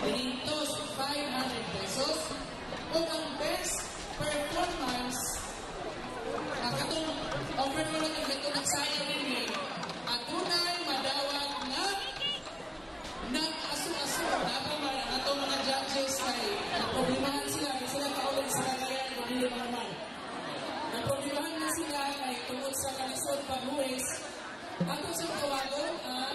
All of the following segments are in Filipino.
Dinitos 500 pesos. O ang best performance katong offer mo lang ito nagsayo rin at tunay madawag na nag-aso-aso na ito mga judges ay naproblemahan sila kaulit sa kagayan kung hindi naman naproblemahan na sila ay tungkol sa kalisod pag-uwis at sa tawagon ang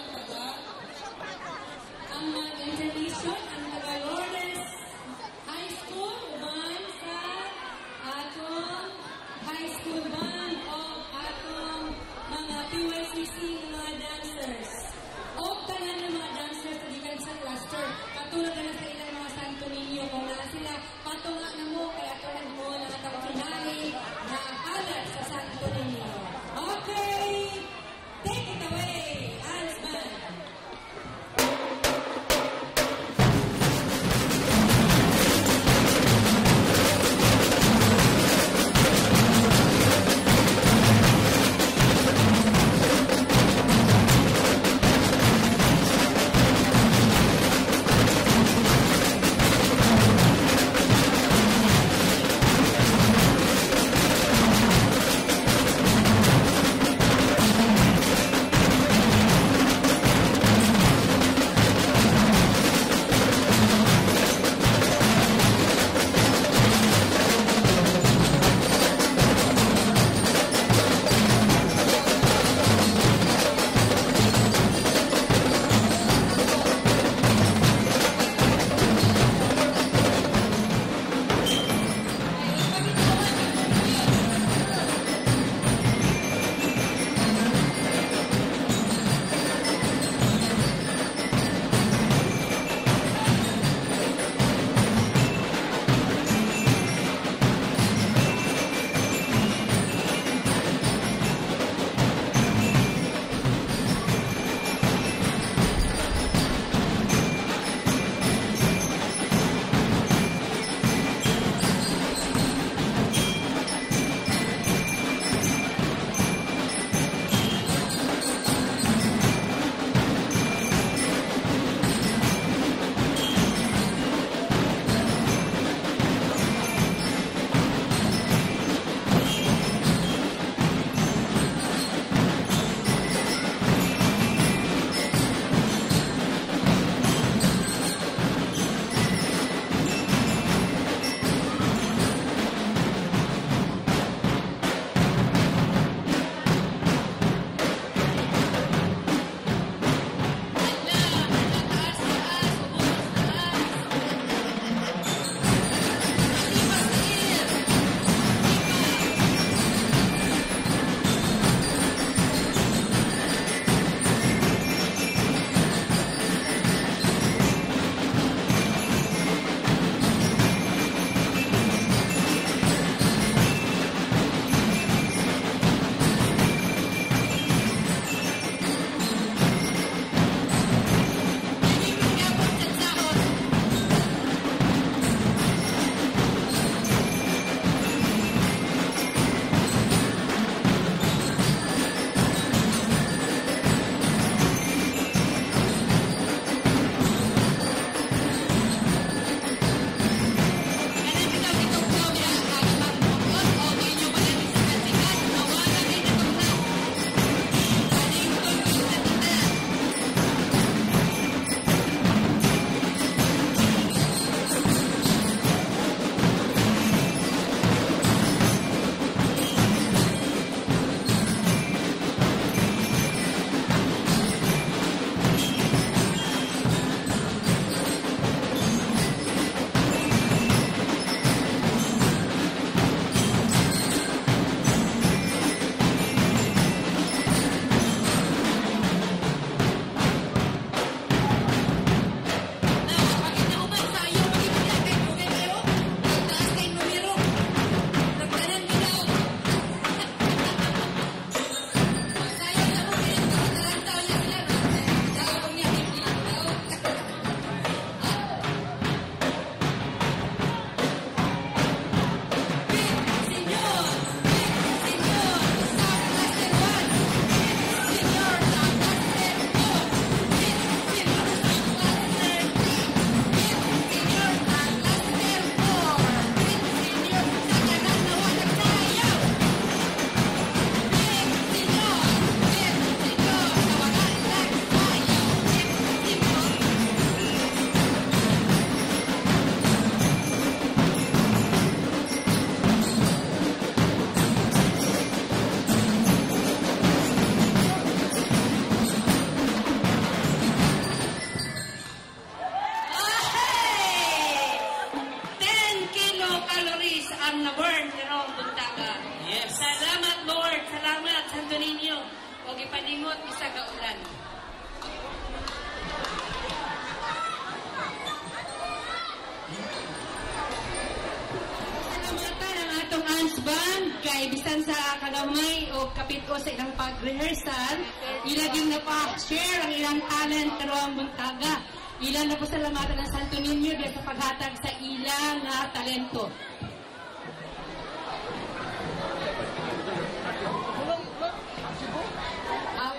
kay bisan sa kagamay o kapit-o sa ilang pag-rehearsal, ilaging na pa-share ang ilang talent karong buntaga. Ilan na po salamatan ng Santo Niño dahil sa paghatag sa ilang talento.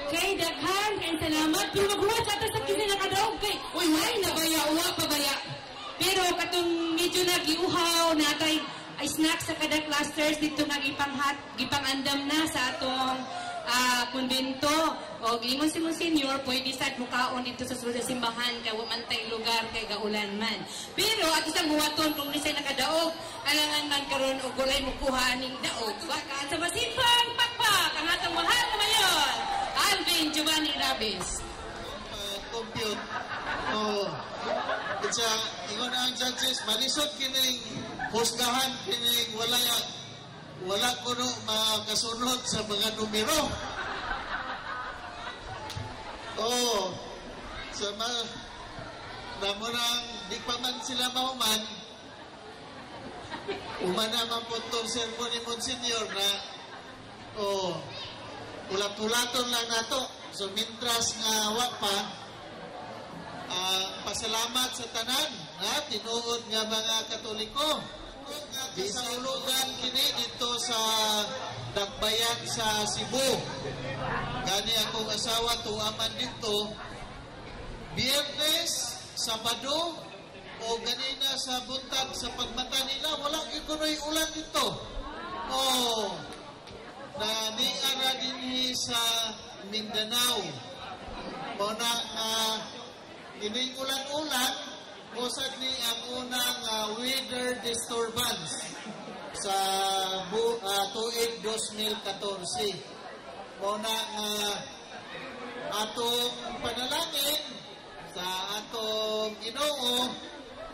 Okay, daghan, kayong salamat. Pero maghuwat sa atas sa kisa nakadaog kay, uy, wala, nabaya, uwa, pabaya. Pero katong medyo nagiuhaw natay ay snack sa kada clusters dito gipangandam na sa atong konbento. O gingon si Monsignor, pwede sad mukaon dito sa sulod sa simbahan kay wamantay lugar kay gaulan man. Pero at isang buhaton kung nisay nakadaog, alangan man karon og walay mukuha ning daog. Baka sa masimpang pakpak ang atong mahal na mayon, Alvin Giovanni Rabis. Compute. Kaya ingon ang judges, malisod kining husgahan kining wala kuno makasunod sa mga numero. Sa mga namunang di pa man sila mahuman, umana man po itong sermon ni Monsignor na ulat-ulaton lang nato. So mintras nga wak pa, pasalamat sa tanan tinuod nga mga Katoliko bisaulugan kini dito sa Dakbayan sa Cebu. Gani akong asawa tuaman dito Biyernes, Sabado o ganina sa buntag sa pagmata nila walang ikunoy ulan dito. Na niara dinhi sa Mindanao mo na ining ulan-ulan usad ni ang unang weather disturbance sa tuig 2014. Muna atong panalangin sa atong Ginoo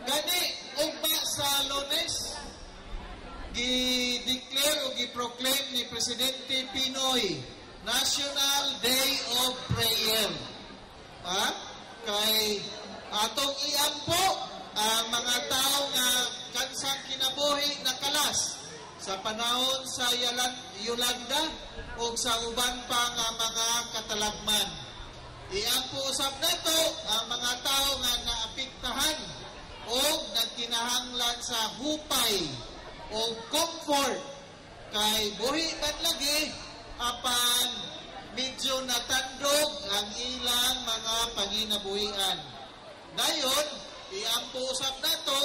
gani ugma sa Lunes gi-declare o gi-proclaim ni Presidente Pinoy National Day of Prayer. Kay atong iampo ang mga tao nga kansang kinabuhi na kalas sa panahon sa Yolanda o sa uban pa nga mga katalagman. Iampo usab nato ang mga tao nga naapektahan o nagkinahanglan sa hupay o comfort kay buhi man lagi apan medyo natandog ang ilang mga panginabuhian. Dayon, iampo usab nato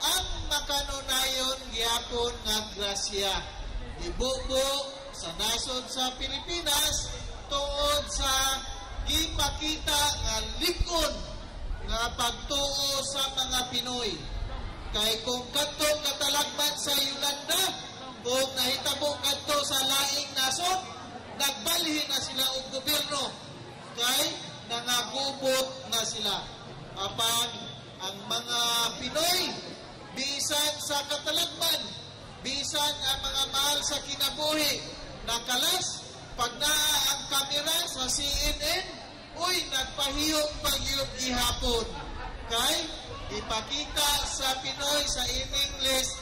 ang makanunayon gyapon nga grasya. Ibubo sa nasod sa Pilipinas tungod sa gipakita nga likod nga pagtuo sa mga Pinoy. Kay kung kadtong katalagman sa Yolanda, kung nahitabo kadto sa laing nasod, nagbalhin na sila og gobyerno kay nangagubot na sila. Apan ang mga Pinoy bisan sa katalagman, bisan ang mga mahal sa kinabuhi nakalas pag naa ang kamera sa CNN, uy nagpahiyong pagyud gihapon kay ipakita sa Pinoy sa English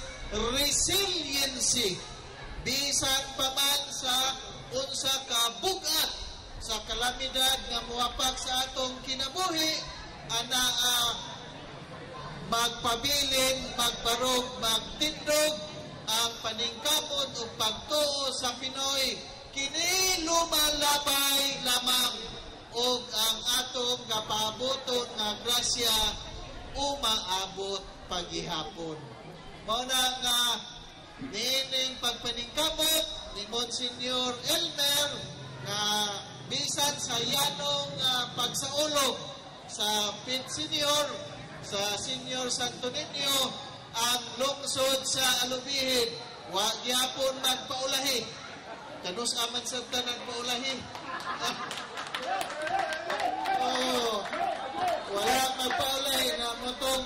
resiliency bisan pa man sa unsa ka bugat sa kalamidad nga muhapak sa atong kinabuhi ana magpabilin, magbarog, magtindog ang paningkamot o pagtuo sa Pinoy kini lumalabay lamang og ang atong kapabuton nga grasya umaabot paghihapon. Mao na nga nining pagpaningkamot ni Monsignor Elmer nga bisan sa yanong pagsaulog sa Pit Senior sa Senior Santo Niño ang lungsod sa Alubihin wa gyapon magpaulahi kanus aman sa tanan paulahi wala magpaulahi na motong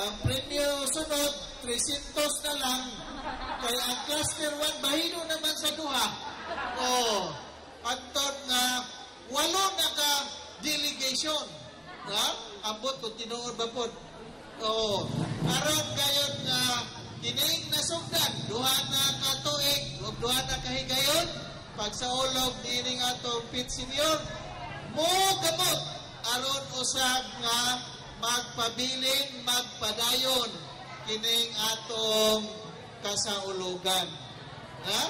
ang premyo sunod 300 na lang kay ang cluster 1 bahino naman sa duha antod nga walo na ka delegation abot kung tinuod ba po aron gayon nga kining nasugdan duha na ka tuig ug duha na ka higayon pagsaulog nining atong Pit Senior mo gamot aron usab nga magpabilin magpadayon kining atong kasaulogan. Ha?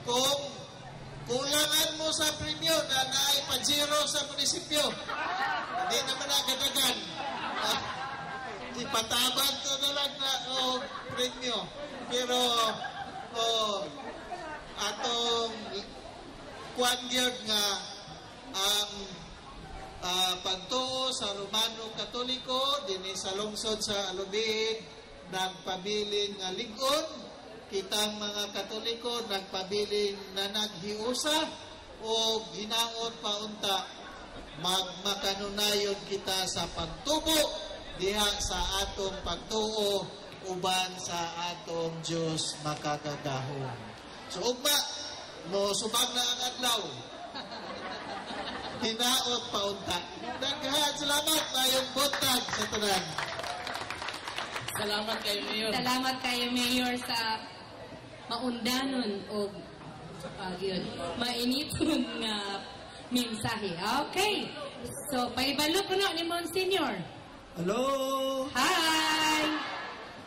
Kung kulangan mo sa premyo na naipajiro sa munisipyo, hindi naman nagadagan. Ipatabag to na lang na premyo. Pero atong kwan gyud nga ang pagtuo sa Romano Katoliko dinhi sa lungsod sa Alubid nagpabilin nga lig-on. Kitang mga Katoliko nagpabilin na naghiusa o hinaot paunta magmakanunayon kita sa pagtubo diha sa atong pagtuo uban sa atong Dios makagagahom. So ugma mo subag na ang adlaw. Hinaot paunta. Daghan salamat mayong buntag sa tanan. Salamat kayo, Mayor. Salamat kayo, Mayor, sa maundanon o yun, mainiton nga mensahe. Okay. So, paibalo ko na ni Monsignor. Hello! Hi!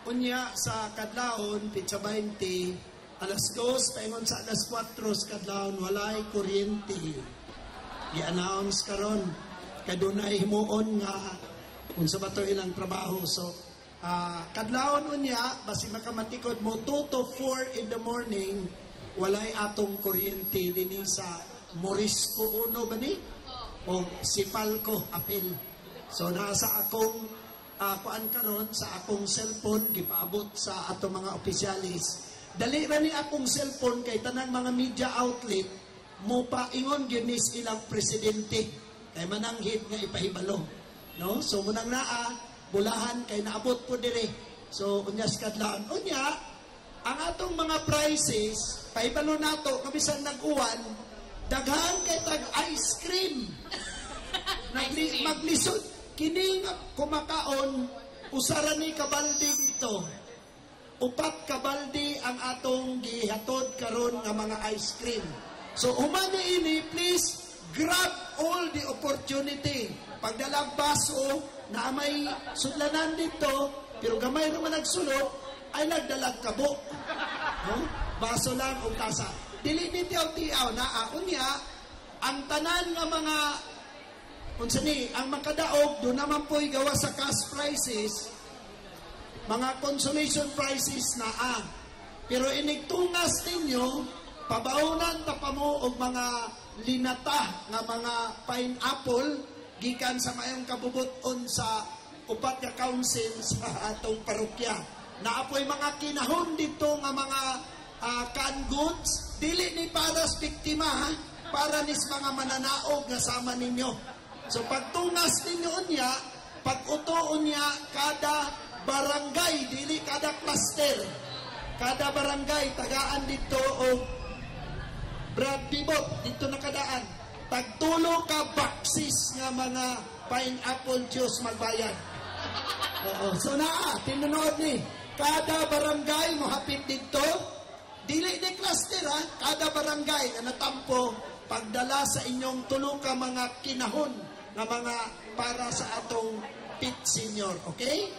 Unya sa kadlawon, pizza 20, alas 2, paingon sa alas 4 sa kadlawon, walay kuryente. I-announce karon kadunay himuon nga kung sa bato ilang trabaho. So, kadlawon unya, basi makamatikod mo, 2 to 4 in the morning, walay atong kuryente din sa Morisco Uno ba ni? O Sipalco, Apil. So, nasa akong kuan karon sa akong cellphone, gipaabot sa atong mga opisyalis. Dali ra ni akong cellphone kay tanang mga media outlet, mo paingon ginis ilang presidente kay mananghid nga ipahibalo, no? So munang naa bulahan kay naabot po dire. So unyas kadlawon unya ang atong mga prices pahibalo nato kabisan nag-uwan daghan kay tag ice cream. Maglisod kini kumakaon usara ni kabaldi dito. 4 kabaldi ang atong gihatod karon nga mga ice cream. So, humani ini, please grab all the opportunity. Pagdalang baso na may sudlanan dito, pero gamay naman nagsulot, ay nagdalag kabo. No? Baso lang o tasa. Dili ni tiyaw-tiyaw na unya, ang tanan nga mga, unsani, ang makadaog, doon naman po'y gawa sa cash prices, mga consolation prices na Pero inigtungas ninyo, pabaunan ta pa mo og mga linata nga mga pineapple gikan sa mayong kabubuton sa upat ka council sa atong parokya. Naapoy mga kinahon dito nga mga canned goods dili ni para sa biktima para nis mga mananaog nga sama ninyo. So pagtungas ninyo unya, pag-uto unya kada barangay dili kada cluster. Kada barangay tagaan dito og Brad Bibot, dito nakadaan. Tagtulo ka boxes nga mga pineapple juice magbayad. Oo. So tinunood ni. Kada barangay mo hapit dito. Dili ni cluster Kada barangay na natampo pagdala sa inyong tulo ka mga kinahon na mga para sa atong Pit Senior. Okay?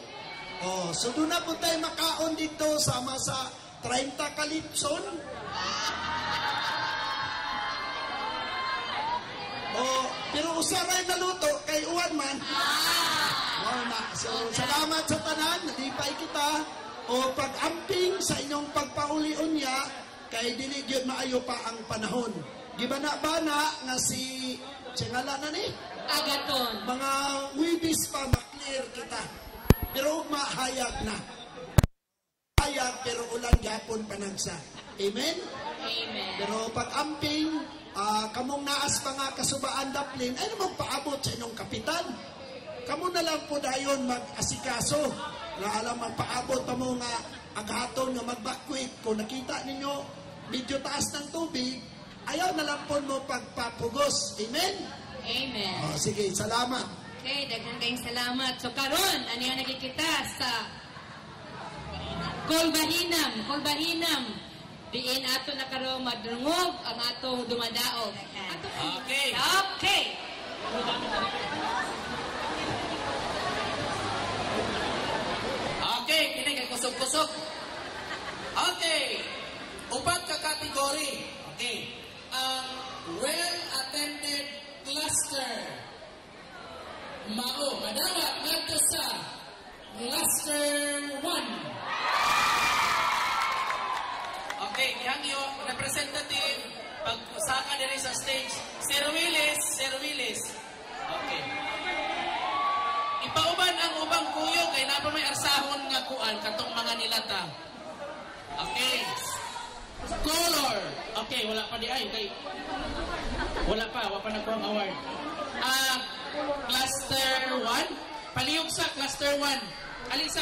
So doon na po tayo makaon dito sama sa 30 kalipson. Pero usaray na luto kay uwan man. So, salamat sa tanan, nalipay kita. Pag-amping sa inyong pagpauli-on niya, kay dili gyud maayo pa ang panahon. Gibana-bana nga si ngala na ni? Agaton. Mga wibis pa maklear kita. Pero mahayag na. Hayag pero ulan gyapon panagsa. Amen? Amen. Pero pag-amping, kamong naas mga kasubaan daplin, ay naman paabot sa inyong kapitan. Kamu na lang po dayon mag-asikaso. Alam magpaabot pa mo nga aghaton nga mag-bakwit. Kung nakita ninyo, medyo taas ng tubig, ayaw na lang po mo pagpapugos. Amen? Amen. Sige, salamat. Okay, daghang kayong salamat. So karon, ano yung nakikita sa Kolbahinam. Diin ato na karong madrungog ang atong dumadaog. Okay. Okay. Okay, kini kay kusog-kusog. Okay. Upat ka kategory. Okay. Ang well-attended cluster. Madawat ngadto sa cluster 1. Okay, yang iyo representative pagsaka diri sa stage. Sir Willis. Okay. Ipauban ang ubang kuyo kay na pa may arsahon nga kuan katong mga nilata. Okay. Color. Okay, wala pa di ay kay wala pa nagkuha ang award. Cluster 1. Palihog sa cluster 1. Alin sa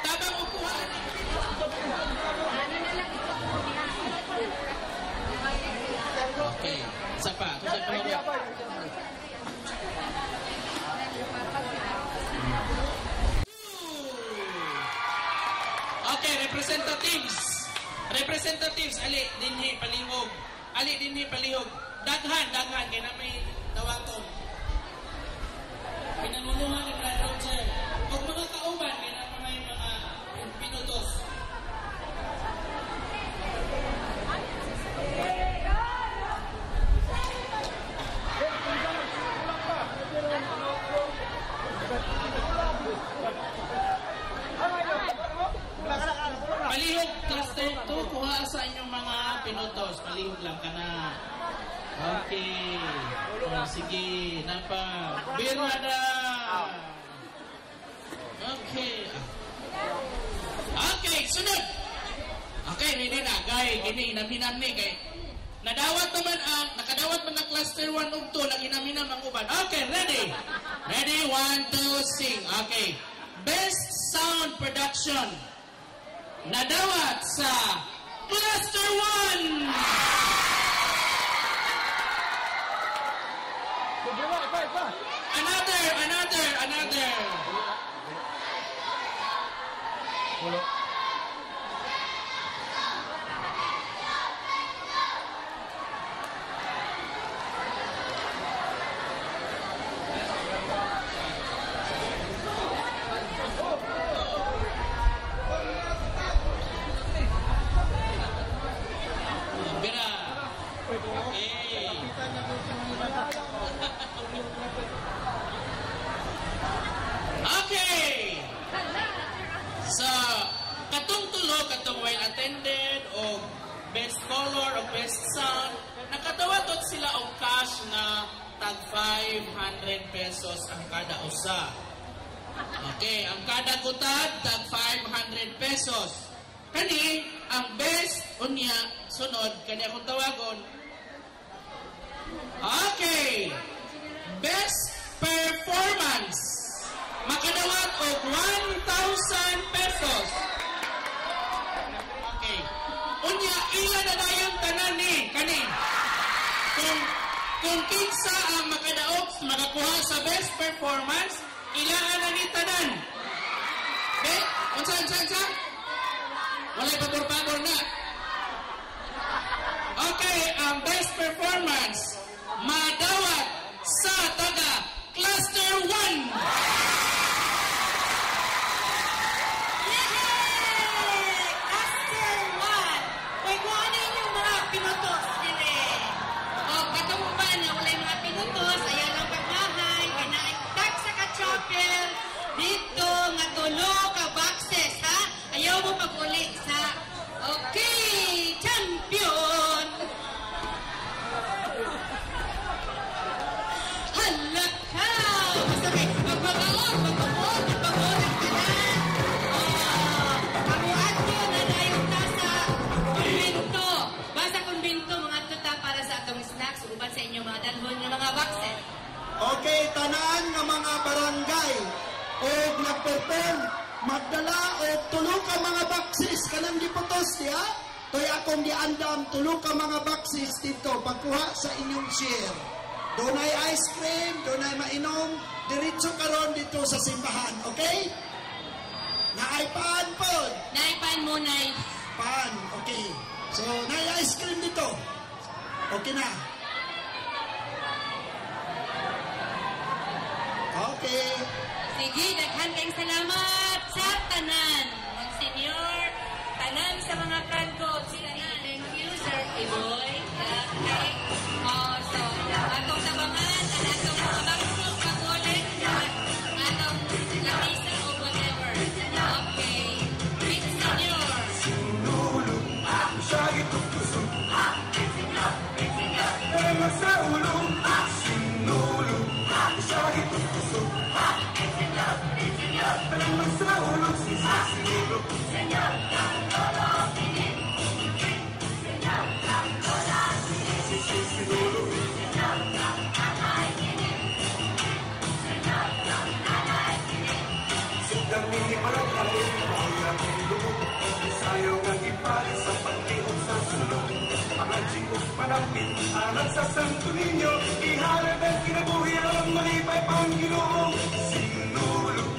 tabang upuan. Okay. Isa pa. Okay, representatives, ali dinhi palihog. Daghan kay na may dawaton. Pinanulungan ni Brad Roger. Ug mga kauban kay na may mga minutos. Palihog cluster 2, kuha sa inyong mga pinutos. Palihog lang ka na. Okay. Sige, napa. Birada. Okay. Okay, sunod. Okay, ready na. Gay, gini, inaminan ni. Gay. Nakadawat man na cluster 1 ug 2, nag-inaminam ang uban. Okay, ready. Ready, 1, 2, sing. Okay. Best sound production. Nadawat sa cluster 1. Another. Okay. Sa katong tulo, katong well-attended o best color o best sound, nakadawatot sila og cash na tag 500 pesos ang kada usa. Okay, ang kada kutad tag 500 pesos. Kani ang best unya sunod kani akong tawagon. Okay. Best performance. Makadawat og 1,000 pesos. Okay. Unya ila na dayon tanan ni kani. Kung kinsa ang makakuha sa best performance, ilaan na ni tanan. Okay? Unsa? Walay pabor-pabor na. Okay, ang best performance madawat sa taga cluster 1. Dito nga tulo ka boxes, ha? Ayaw mo pag-uli sa okay, champion! Hala ka! Basta kay magpagaon ang tanan. Kamuat ko na dayon ta sa kumbinto. Basta kumbinto, mga tuta para sa atong snacks, uban sa inyong mga dalhon ng mga boxes. Okay, tanan nga mga barangay o nagperform, magdala o tulo ka mga boxes kanang giputos diha. Toy akong giandam tulo ka mga boxes dito pagkuha sa inyong share. Dunay ice cream, dunay mainom, diretso karon dito sa simbahan, okay? Naay paan po. Naipan mo, Nay. Paan, okay. So, naay ice cream dito. Okay na. Okay. Sige, daghan kayong salamat sa tanan. Monsignor, tanan sa mga kanto. Thank you, Sir Iboy. Okay. So, atong tabangan, atong mga bangkok, mag-ulit, atong lamisa o whatever. Okay. Monsignor. Sinulog, siya itutusog. Pero sa ulo, sinulog, siya itutusog. Pero sa ulo, sinulog. Sidang mini parang alin, mahirap ang lubog. Sayaw ng ipalit sa pagtihog sa sulong. Mga chikos panapit, anak sa Santo Niño. Iharap ang kinabuhi ang malipay pang Ginoo. Sinulog,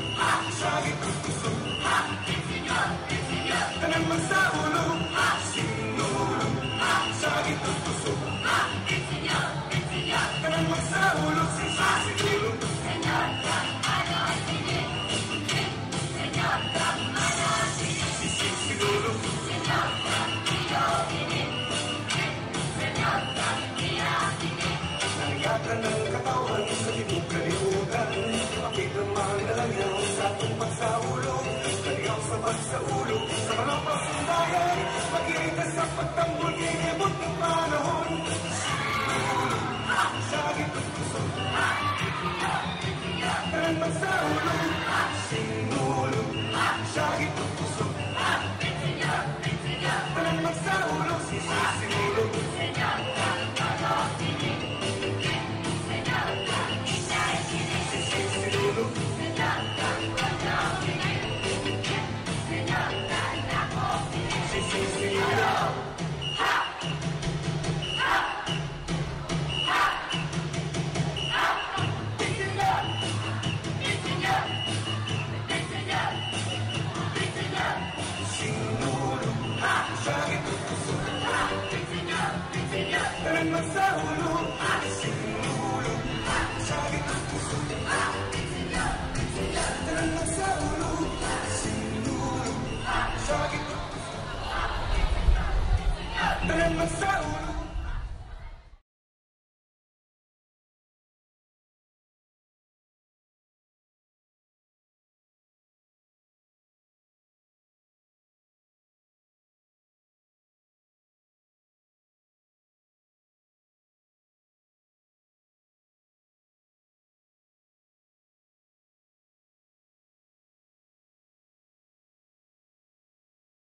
siya itutusog. Tanang magsaulog, sinulog, siya itutusog. Tanang magsaulog, sinulog. Nangyatan ng katawan sa libog kalimutan. Pakitamahan na lang yan sa atong pagsaulo. Kaligaw sa pagsaulo, sa mga pasundayan. Pag-iitas sa pagtanggol, kinibot ng panahon. Sinulog, siya itutusog. Tanang pagsaulo, sinulog, siya itutusog. Tanang pagsaulo, sinulog. Tanang magsahulo, sinulog, siya itutusog. Tanang magsahulo, sinulog, siya itutusog. Tanang magsahulo.